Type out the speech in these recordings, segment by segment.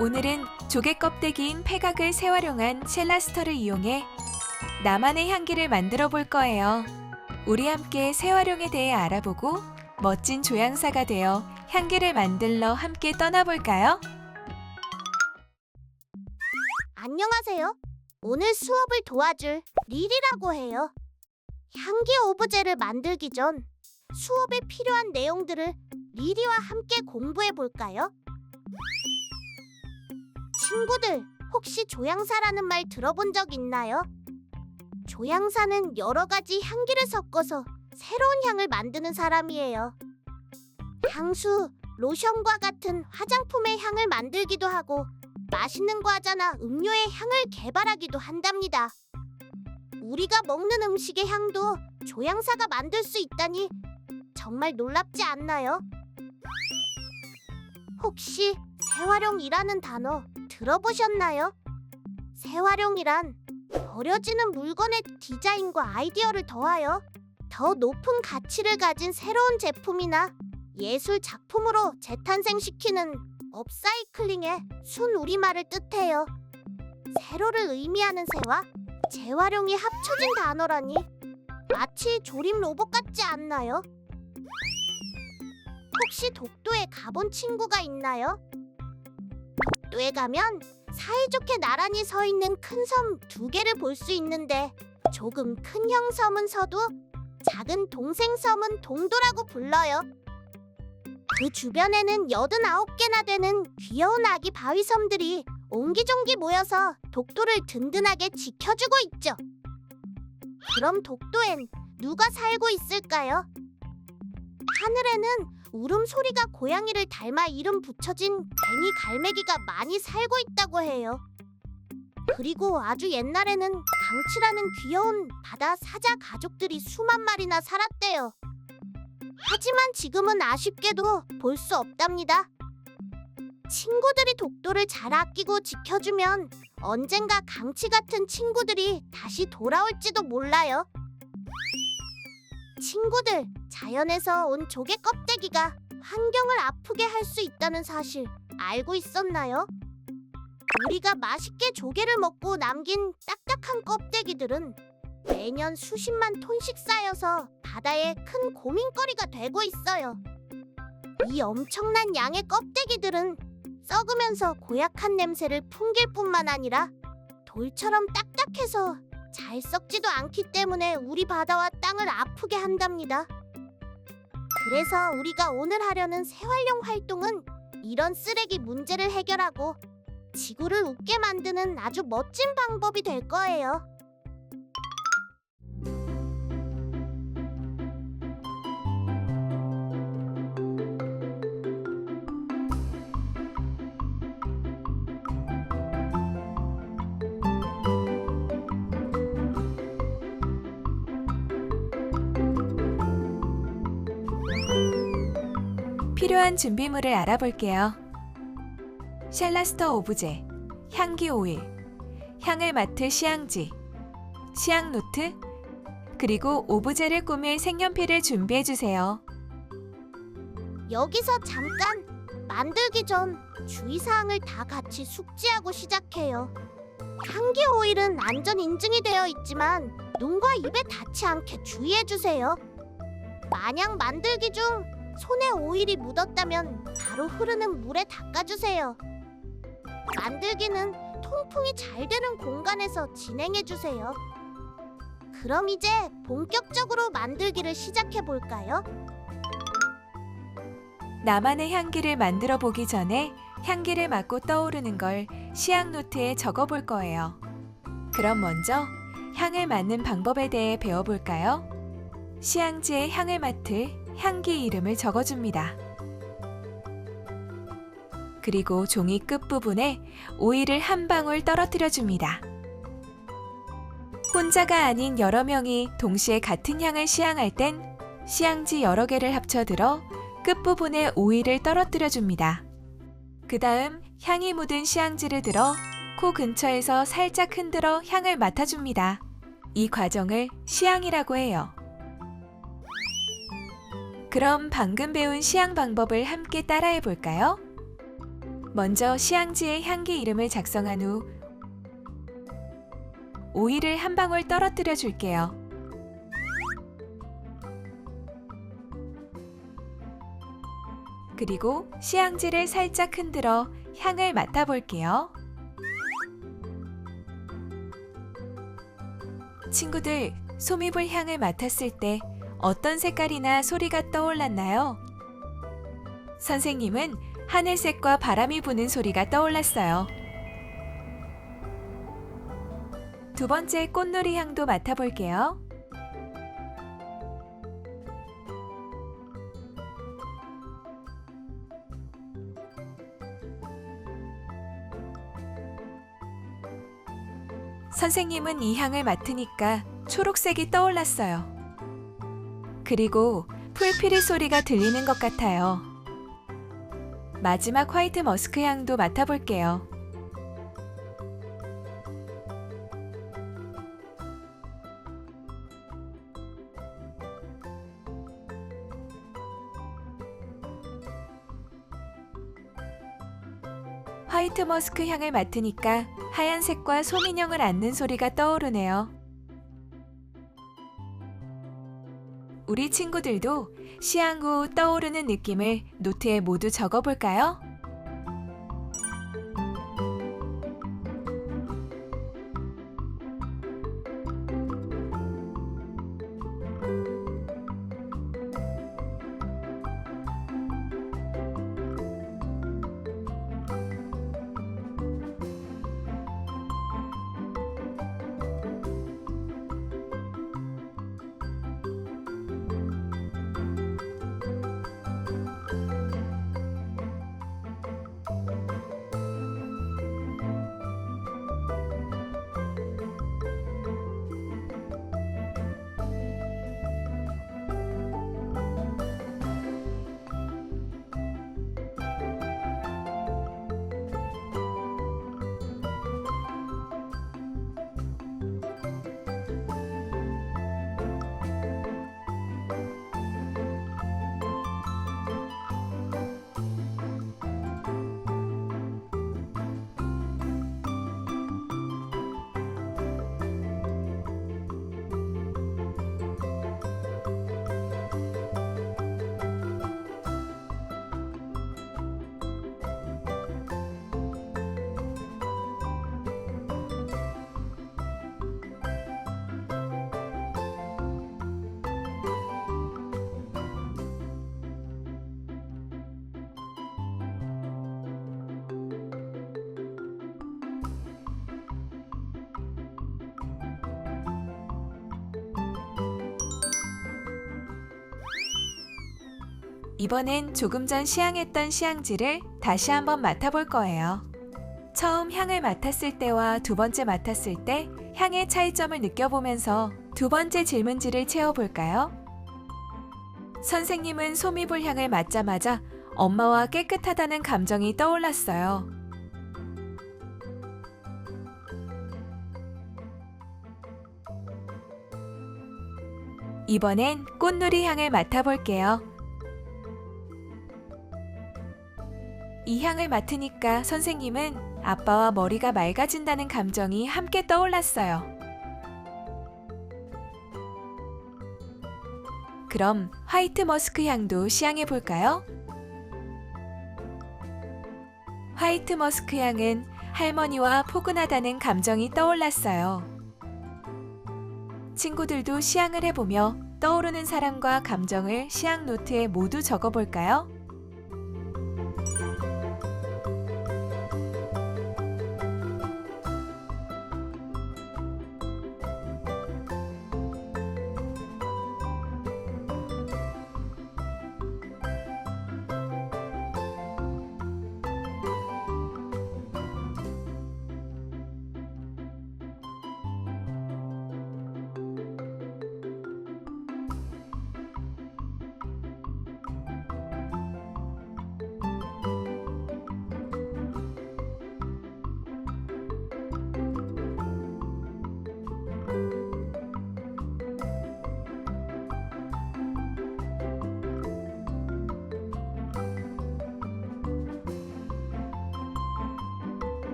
오늘은 조개 껍데기인 폐각을 재활용한 쉘라스터를 이용해 나만의 향기를 만들어 볼 거예요. 우리 함께 재활용에 대해 알아보고 멋진 조향사가 되어 향기를 만들러 함께 떠나볼까요? 안녕하세요. 오늘 수업을 도와줄 릴이라고 해요. 향기 오브제를 만들기 전 수업에 필요한 내용들을 릴이와 함께 공부해 볼까요? 친구들, 혹시 조향사라는 말 들어본 적 있나요? 조향사는 여러 가지 향기를 섞어서 새로운 향을 만드는 사람이에요. 향수, 로션과 같은 화장품의 향을 만들기도 하고 맛있는 과자나 음료의 향을 개발하기도 한답니다. 우리가 먹는 음식의 향도 조향사가 만들 수 있다니 정말 놀랍지 않나요? 혹시 재활용이라는 단어 들어보셨나요? 재활용이란 버려지는 물건의 디자인과 아이디어를 더하여 더 높은 가치를 가진 새로운 제품이나 예술 작품으로 재탄생시키는 업사이클링의 순 우리말을 뜻해요. 세로를 의미하는 새와 재활용이 합쳐진 단어라니 마치 조립 로봇 같지 않나요? 혹시 독도에 가본 친구가 있나요? 독도에 가면 사이좋게 나란히 서 있는 큰 섬 2개를 볼 수 있는데 조금 큰 형 섬은 서도, 작은 동생 섬은 동도라고 불러요. 그 주변에는 89개나 되는 귀여운 아기 바위섬들이 옹기종기 모여서 독도를 든든하게 지켜주고 있죠. 그럼 독도엔 누가 살고 있을까요? 하늘에는 울음소리가 고양이를 닮아 이름 붙여진 괭이 갈매기가 많이 살고 있다고 해요. 그리고 아주 옛날에는 강치라는 귀여운 바다 사자 가족들이 수만 마리나 살았대요. 하지만 지금은 아쉽게도 볼 수 없답니다. 친구들이 독도를 잘 아끼고 지켜주면 언젠가 강치 같은 친구들이 다시 돌아올지도 몰라요. 친구들, 자연에서 온 조개 껍데기가 환경을 아프게 할 수 있다는 사실 알고 있었나요? 우리가 맛있게 조개를 먹고 남긴 딱딱한 껍데기들은 매년 수십만 톤씩 쌓여서 바다에 큰 고민거리가 되고 있어요. 이 엄청난 양의 껍데기들은 썩으면서 고약한 냄새를 풍길 뿐만 아니라 돌처럼 딱딱해서 잘 썩지도 않기 때문에 우리 바다와 땅을 아프게 한답니다. 그래서 우리가 오늘 하려는 재활용 활동은 이런 쓰레기 문제를 해결하고 지구를 웃게 만드는 아주 멋진 방법이 될 거예요. 필요한 준비물을 알아볼게요. 쉘라스터 오브제, 향기 오일, 향을 맡을 시향지, 시향 노트, 그리고 오브제를 꾸밀 색연필을 준비해주세요. 여기서 잠깐! 만들기 전 주의사항을 다 같이 숙지하고 시작해요. 향기 오일은 안전 인증이 되어 있지만 눈과 입에 닿지 않게 주의해주세요. 만약 만들기 중 손에 오일이 묻었다면 바로 흐르는 물에 닦아주세요. 만들기는 통풍이 잘 되는 공간에서 진행해주세요. 그럼 이제 본격적으로 만들기를 시작해볼까요? 나만의 향기를 만들어 보기 전에 향기를 맡고 떠오르는 걸 시향 노트에 적어 볼 거예요. 그럼 먼저 향을 맡는 방법에 대해 배워볼까요? 시향지에 향을 맡을 향기 이름을 적어줍니다. 그리고 종이 끝부분에 오일을 한 방울 떨어뜨려 줍니다. 혼자가 아닌 여러 명이 동시에 같은 향을 시향할 땐 시향지 여러 개를 합쳐 들어 끝부분에 오일을 떨어뜨려 줍니다. 그 다음 향이 묻은 시향지를 들어 코 근처에서 살짝 흔들어 향을 맡아줍니다. 이 과정을 시향이라고 해요. 그럼 방금 배운 시향 방법을 함께 따라해 볼까요? 먼저 시향지의 향기 이름을 작성한 후 오일을 한 방울 떨어뜨려 줄게요. 그리고 시향지를 살짝 흔들어 향을 맡아볼게요. 친구들, 소미불 향을 맡았을 때 어떤 색깔이나 소리가 떠올랐나요? 선생님은 하늘색과 바람이 부는 소리가 떠올랐어요. 두 번째 꽃놀이 향도 맡아볼게요. 선생님은 이 향을 맡으니까 초록색이 떠올랐어요. 그리고 풀피리 소리가 들리는 것 같아요. 마지막 화이트 머스크 향도 맡아볼게요. 화이트 머스크 향을 맡으니까 하얀색과 소민형을 앉는 소리가 떠오르네요. 우리 친구들도 시향 후 떠오르는 느낌을 노트에 모두 적어볼까요? 이번엔 조금 전 시향했던 시향지를 다시 한번 맡아볼 거예요. 처음 향을 맡았을 때와 두 번째 맡았을 때 향의 차이점을 느껴보면서 두 번째 질문지를 채워볼까요? 선생님은 소미불 향을 맡자마자 엄마와 깨끗하다는 감정이 떠올랐어요. 이번엔 꽃놀이 향을 맡아볼게요. 이 향을 맡으니까 선생님은 아빠와 머리가 맑아진다는 감정이 함께 떠올랐어요. 그럼 화이트 머스크 향도 시향해 볼까요? 화이트 머스크 향은 할머니와 포근하다는 감정이 떠올랐어요. 친구들도 시향을 해보며 떠오르는 사람과 감정을 시향 노트에 모두 적어볼까요?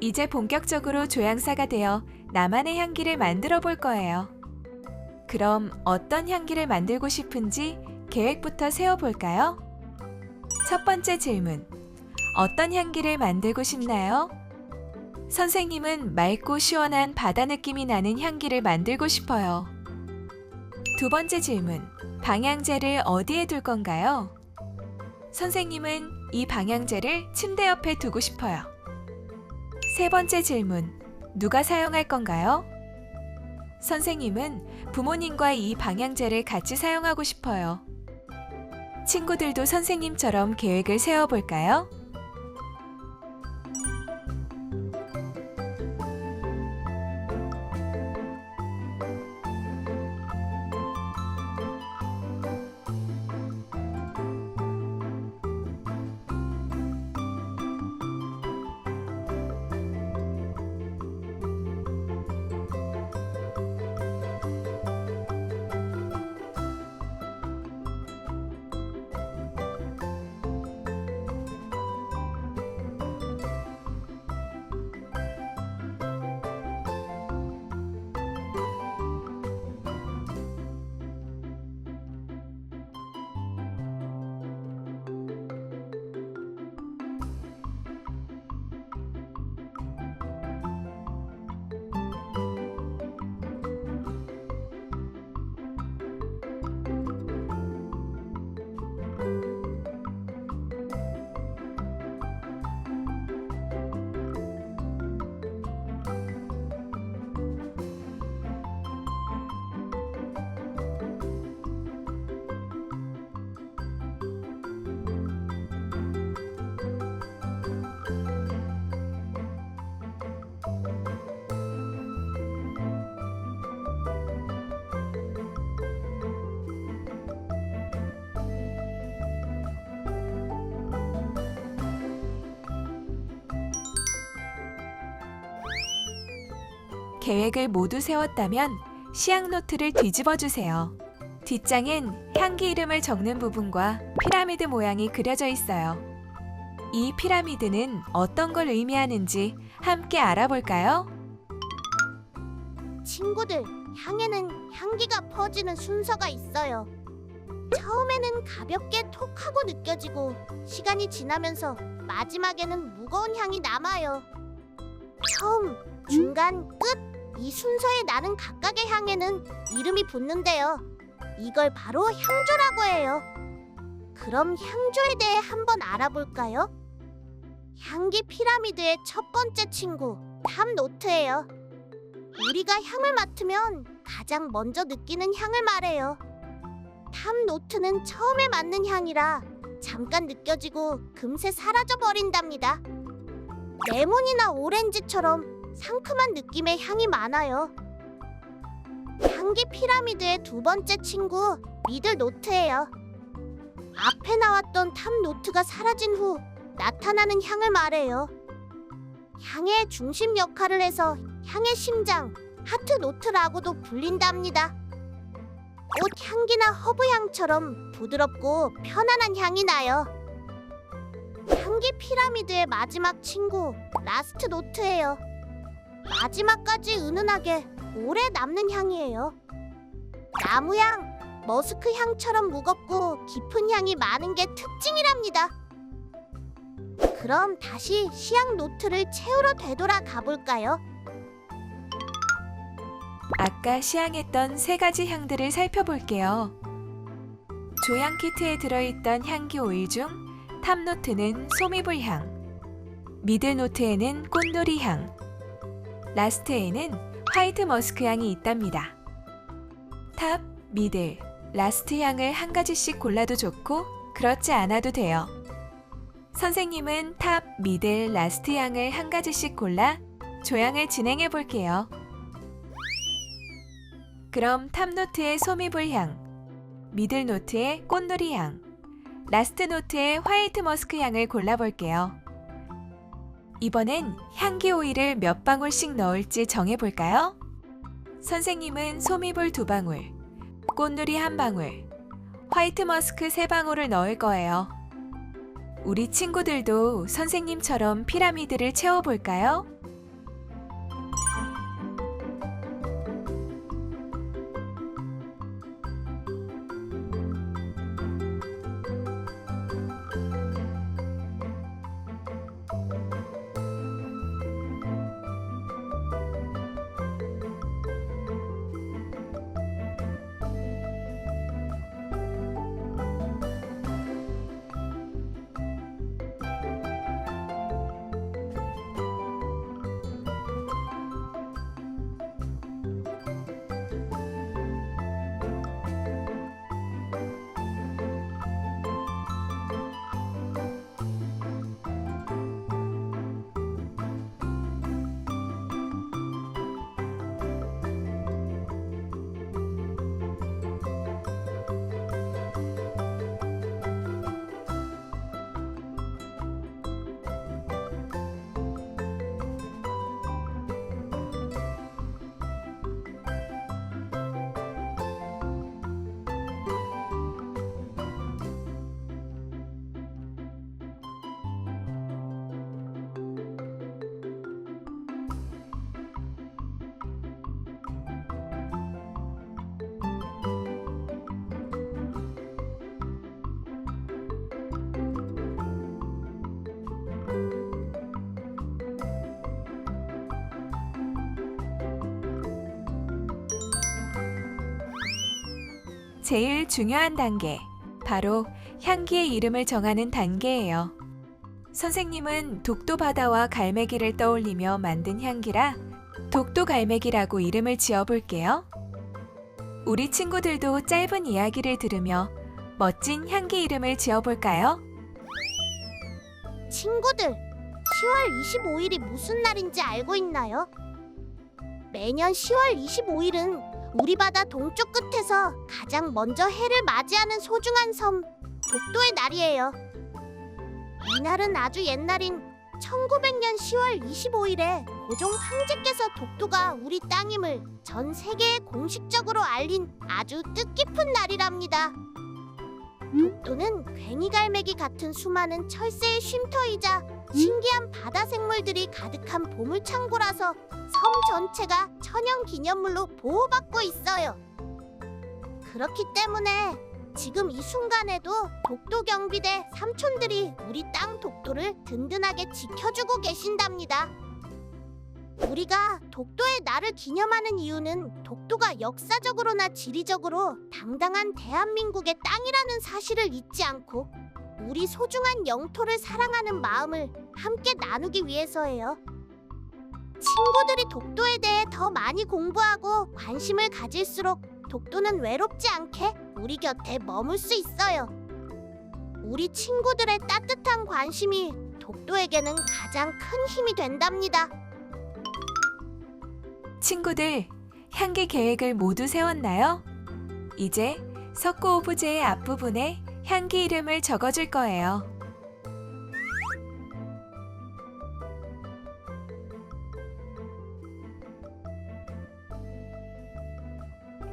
이제 본격적으로 조향사가 되어 나만의 향기를 만들어 볼 거예요. 그럼 어떤 향기를 만들고 싶은지 계획부터 세워볼까요? 첫 번째 질문. 어떤 향기를 만들고 싶나요? 선생님은 맑고 시원한 바다 느낌이 나는 향기를 만들고 싶어요. 두 번째 질문. 방향제를 어디에 둘 건가요? 선생님은 이 방향제를 침대 옆에 두고 싶어요. 세 번째 질문. 누가 사용할 건가요? 선생님은 부모님과 이 방향제를 같이 사용하고 싶어요. 친구들도 선생님처럼 계획을 세워볼까요? 계획을 모두 세웠다면 시향 노트를 뒤집어 주세요. 뒷장엔 향기 이름을 적는 부분과 피라미드 모양이 그려져 있어요. 이 피라미드는 어떤 걸 의미하는지 함께 알아볼까요? 친구들, 향에는 향기가 퍼지는 순서가 있어요. 처음에는 가볍게 톡 하고 느껴지고 시간이 지나면서 마지막에는 무거운 향이 남아요. 처음, 중간, 끝 이 순서에 나는 각각의 향에는 이름이 붙는데요. 이걸 바로 향조라고 해요. 그럼 향조에 대해 한번 알아볼까요? 향기 피라미드의 첫 번째 친구, 탑노트예요. 우리가 향을 맡으면 가장 먼저 느끼는 향을 말해요. 탑노트는 처음에 맡는 향이라 잠깐 느껴지고 금세 사라져 버린답니다. 레몬이나 오렌지처럼 상큼한 느낌의 향이 많아요. 향기 피라미드의 두 번째 친구, 미들노트예요. 앞에 나왔던 탑노트가 사라진 후 나타나는 향을 말해요. 향의 중심 역할을 해서 향의 심장, 하트노트라고도 불린답니다. 꽃 향기나 허브 향처럼 부드럽고 편안한 향이 나요. 향기 피라미드의 마지막 친구, 라스트 노트예요. 마지막까지 은은하게 오래 남는 향이에요. 나무향, 머스크 향처럼 무겁고 깊은 향이 많은 게 특징이랍니다. 그럼 다시 시향 노트를 채우러 되돌아 가볼까요? 아까 시향했던 세 가지 향들을 살펴볼게요. 조향 키트에 들어있던 향기 오일 중 탑노트는 소미불 향, 미들노트에는 꽃놀이 향, 라스트에는 화이트 머스크 향이 있답니다. 탑, 미들, 라스트 향을 한 가지씩 골라도 좋고 그렇지 않아도 돼요. 선생님은 탑, 미들, 라스트 향을 한 가지씩 골라 조향을 진행해 볼게요. 그럼 탑노트의 소미불 향, 미들노트의 꽃놀이 향, 라스트노트의 화이트 머스크 향을 골라볼게요. 이번엔 향기 오일을 몇 방울씩 넣을지 정해볼까요? 선생님은 소미불 2방울, 꽃누리 1방울, 화이트 머스크 3방울을 넣을 거예요. 우리 친구들도 선생님처럼 피라미드를 채워볼까요? 제일 중요한 단계, 바로 향기의 이름을 정하는 단계예요. 선생님은 독도바다와 갈매기를 떠올리며 만든 향기라 독도갈매기라고 이름을 지어볼게요. 우리 친구들도 짧은 이야기를 들으며 멋진 향기 이름을 지어볼까요? 친구들, 10월 25일이 무슨 날인지 알고 있나요? 매년 10월 25일은 우리 바다 동쪽 끝에서 가장 먼저 해를 맞이하는 소중한 섬, 독도의 날이에요. 이날은 아주 옛날인 1900년 10월 25일에 고종 황제께서 독도가 우리 땅임을 전 세계에 공식적으로 알린 아주 뜻깊은 날이랍니다. 독도는 괭이갈매기 같은 수많은 철새의 쉼터이자 신기한 바다 생물들이 가득한 보물창고라서 섬 전체가 천연기념물로 보호받고 있어요. 그렇기 때문에 지금 이 순간에도 독도 경비대 삼촌들이 우리 땅 독도를 든든하게 지켜주고 계신답니다. 우리가 독도의 날을 기념하는 이유는 독도가 역사적으로나 지리적으로 당당한 대한민국의 땅이라는 사실을 잊지 않고 우리 소중한 영토를 사랑하는 마음을 함께 나누기 위해서예요. 친구들이 독도에 대해 더 많이 공부하고 관심을 가질수록 독도는 외롭지 않게 우리 곁에 머물 수 있어요. 우리 친구들의 따뜻한 관심이 독도에게는 가장 큰 힘이 된답니다. 친구들, 향기 계획을 모두 세웠나요? 이제 석고 오브제의 앞부분에 향기 이름을 적어줄 거예요.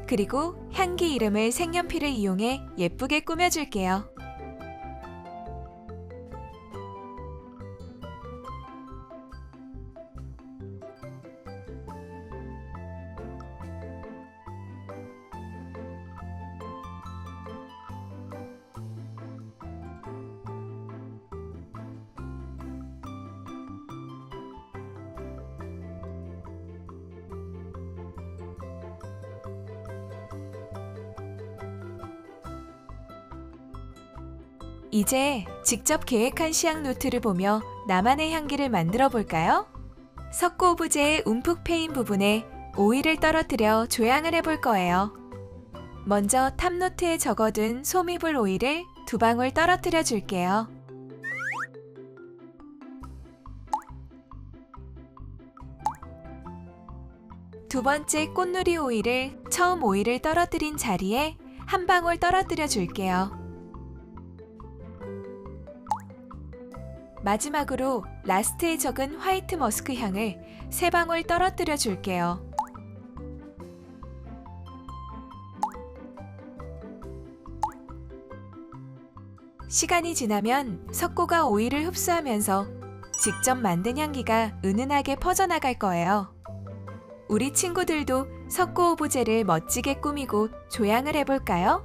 그리고 향기 이름을 색연필을 이용해 예쁘게 꾸며줄게요. 이제 직접 계획한 시향 노트를 보며 나만의 향기를 만들어 볼까요? 석고 오브제의 움푹 패인 부분에 오일을 떨어뜨려 조향을 해볼 거예요. 먼저 탑노트에 적어둔 소미불 오일을 2방울 떨어뜨려 줄게요. 두 번째 꽃누리 오일을 처음 오일을 떨어뜨린 자리에 1방울 떨어뜨려 줄게요. 마지막으로 라스트에 적은 화이트 머스크 향을 3방울 떨어뜨려 줄게요. 시간이 지나면 석고가 오일을 흡수하면서 직접 만든 향기가 은은하게 퍼져나갈 거예요. 우리 친구들도 석고 오브제를 멋지게 꾸미고 조향을 해볼까요?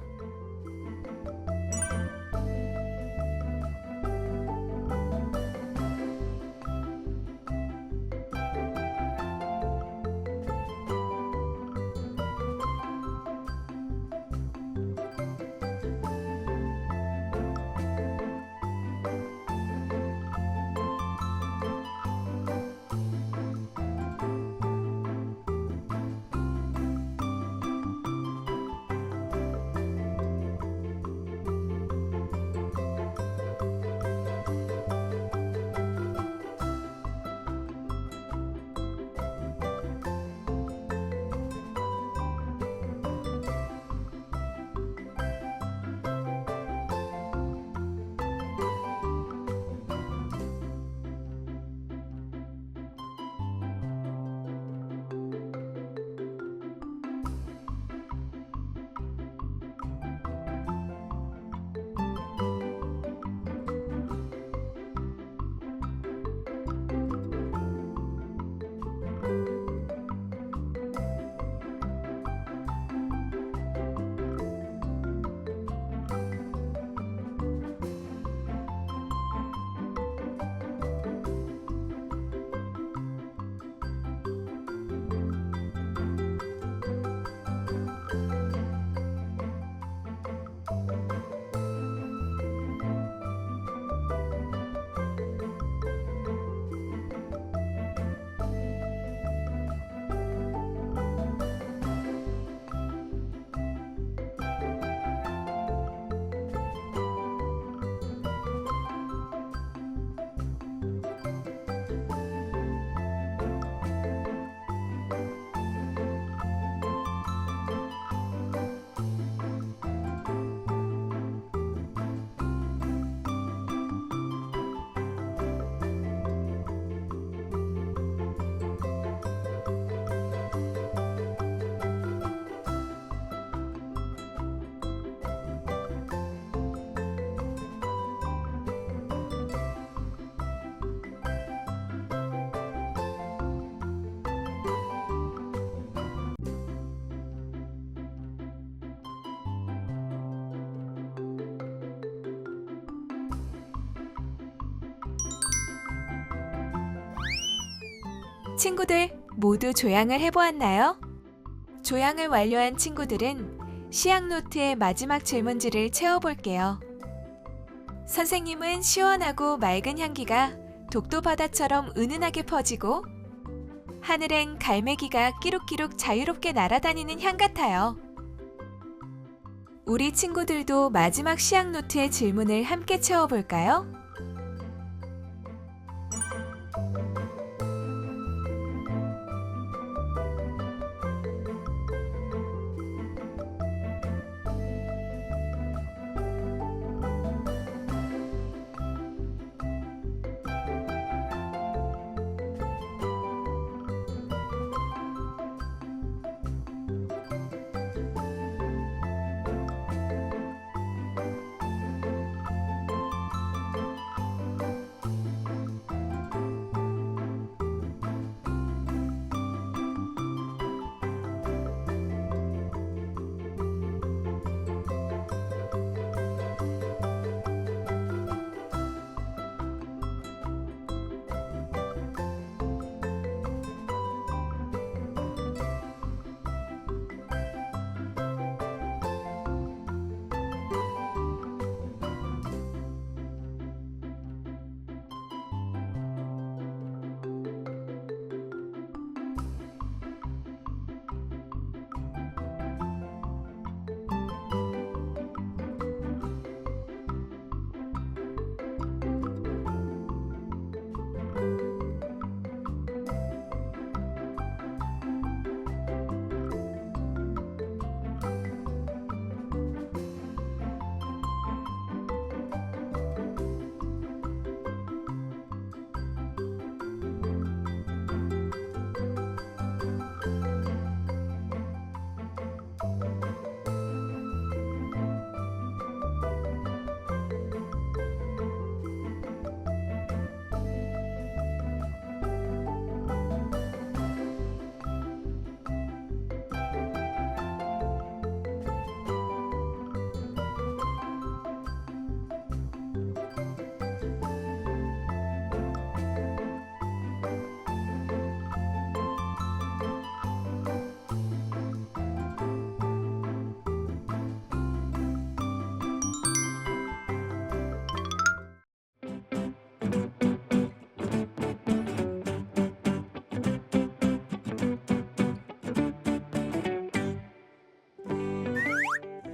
친구들 모두 조향을 해보았나요? 조향을 완료한 친구들은 시향 노트의 마지막 질문지를 채워볼게요. 선생님은 시원하고 맑은 향기가 독도 바다처럼 은은하게 퍼지고 하늘엔 갈매기가 끼룩끼룩 자유롭게 날아다니는 향 같아요. 우리 친구들도 마지막 시향 노트의 질문을 함께 채워볼까요?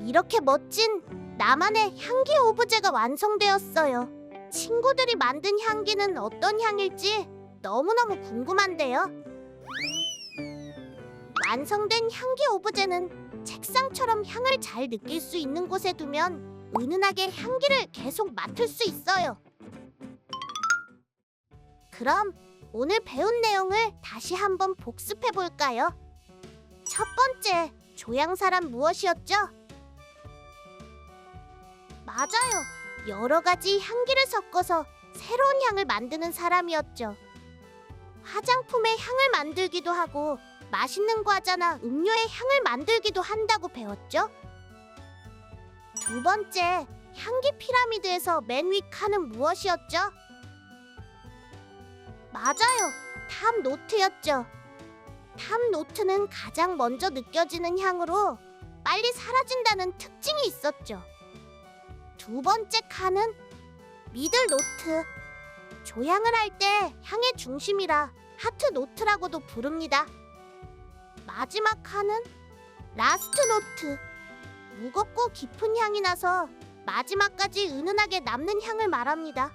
이렇게 멋진 나만의 향기 오브제가 완성되었어요. 친구들이 만든 향기는 어떤 향일지 너무너무 궁금한데요. 완성된 향기 오브제는 책상처럼 향을 잘 느낄 수 있는 곳에 두면 은은하게 향기를 계속 맡을 수 있어요. 그럼 오늘 배운 내용을 다시 한번 복습해 볼까요? 첫 번째, 조향사란 무엇이었죠? 맞아요. 여러 가지 향기를 섞어서 새로운 향을 만드는 사람이었죠. 화장품의 향을 만들기도 하고 맛있는 과자나 음료의 향을 만들기도 한다고 배웠죠. 두 번째, 향기 피라미드에서 맨 위 칸은 무엇이었죠? 맞아요. 탑 노트였죠. 탑 노트는 가장 먼저 느껴지는 향으로 빨리 사라진다는 특징이 있었죠. 두 번째 칸은 미들 노트. 조향을 할 때 향의 중심이라 하트 노트라고도 부릅니다. 마지막 칸은 라스트 노트. 무겁고 깊은 향이 나서 마지막까지 은은하게 남는 향을 말합니다.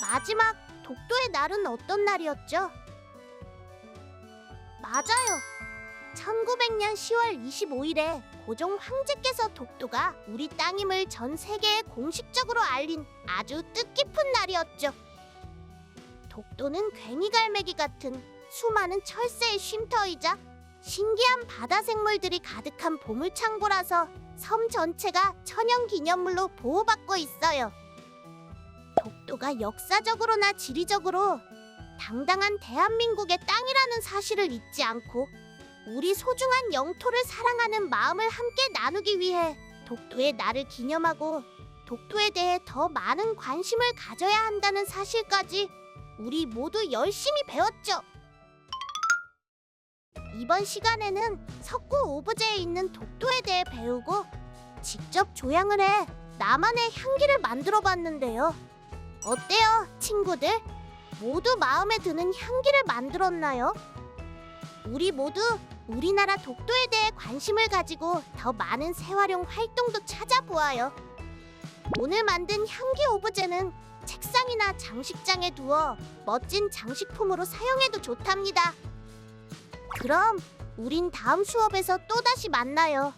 마지막 독도의 날은 어떤 날이었죠? 맞아요. 1900년 10월 25일에 고종 황제께서 독도가 우리 땅임을 전 세계에 공식적으로 알린 아주 뜻깊은 날이었죠. 독도는 괭이갈매기 같은 수많은 철새의 쉼터이자 신기한 바다 생물들이 가득한 보물창고라서 섬 전체가 천연기념물로 보호받고 있어요. 독도가 역사적으로나 지리적으로 당당한 대한민국의 땅이라는 사실을 잊지 않고 우리 소중한 영토를 사랑하는 마음을 함께 나누기 위해 독도의 날을 기념하고 독도에 대해 더 많은 관심을 가져야 한다는 사실까지 우리 모두 열심히 배웠죠. 이번 시간에는 석고 오브제에 있는 독토에 대해 배우고 직접 조향을 해 나만의 향기를 만들어 봤는데요. 어때요, 친구들? 모두 마음에 드는 향기를 만들었나요? 우리 모두 우리나라 독도에 대해 관심을 가지고 더 많은 재활용 활동도 찾아보아요. 오늘 만든 향기 오브제는 책상이나 장식장에 두어 멋진 장식품으로 사용해도 좋답니다. 그럼 우린 다음 수업에서 또다시 만나요.